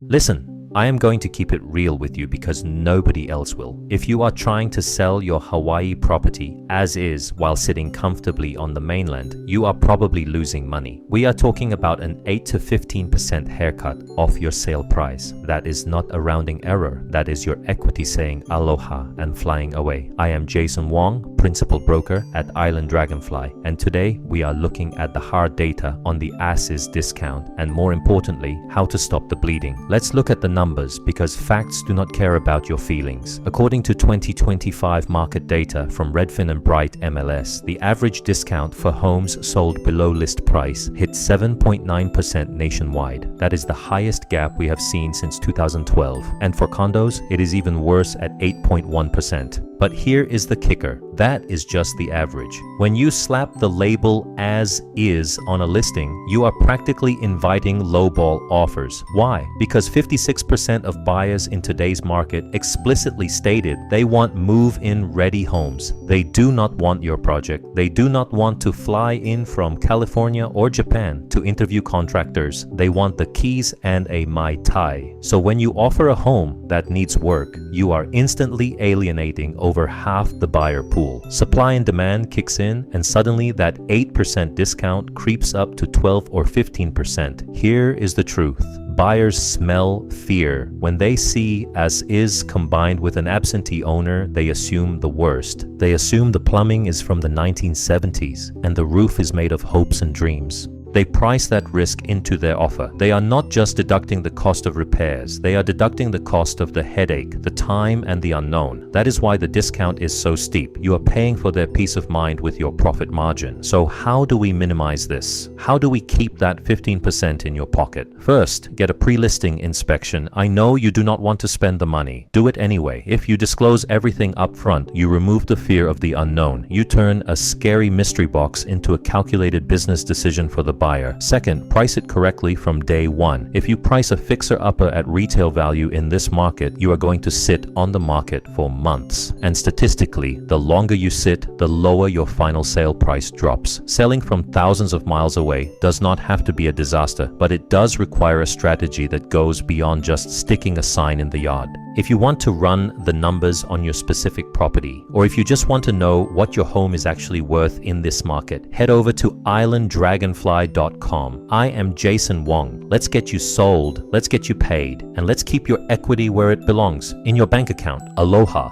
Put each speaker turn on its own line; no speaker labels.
Listen, I am going to keep it real with you because nobody else will. If you are trying to sell your Hawaii property as is while sitting comfortably on the mainland, you are probably losing money. We are talking about an 8 to 15% haircut off your sale price. That is not a rounding error. That is your equity saying aloha and flying away. I am Jason Wong, principal broker at Island Dragonfly, and today we are looking at the hard data on the as-is discount and, more importantly, how to stop the bleeding. Let's look at the numbers because facts do not care about your feelings. According to 2025 market data from Redfin and Bright MLS, the average discount for homes sold below list price hit 7.9% nationwide. That is the highest gap we have seen since 2012. And for condos, it is even worse at 8.1%. But here is the kicker. That is just the average. When you slap the label as is on a listing, you are practically inviting lowball offers. Why? Because 56% of buyers in today's market explicitly stated they want move-in ready homes. They do not want your project. They do not want to fly in from California or Japan to interview contractors. They want the keys and a Mai Tai. So when you offer a home that needs work, you are instantly alienating over half the buyer pool. Supply and demand kicks in, and suddenly that 8% discount creeps up to 12 or 15%. Here is the truth. Buyers smell fear. When they see as is combined with an absentee owner, they assume the worst. They assume the plumbing is from the 1970s and the roof is made of hopes and dreams. They price that risk into their offer. They are not just deducting the cost of repairs, they are deducting the cost of the headache, the time, and the unknown. That is why the discount is so steep. You are paying for their peace of mind with your profit margin. So how do we minimize this? How do we keep that 15% in your pocket? First, get a pre-listing inspection. I know you do not want to spend the money. Do it anyway. If you disclose everything up front, you remove the fear of the unknown. You turn a scary mystery box into a calculated business decision for the buyer. Second, price it correctly from day one. If you price a fixer-upper at retail value in this market, you are going to sit on the market for months. And statistically, the longer you sit, the lower your final sale price drops. Selling from thousands of miles away does not have to be a disaster, but it does require a strategy that goes beyond just sticking a sign in the yard. If you want to run the numbers on your specific property, or if you just want to know what your home is actually worth in this market, head over to islanddragonfly.com. I am Jason Wong. Let's get you sold, let's get you paid, and let's keep your equity where it belongs, in your bank account. Aloha.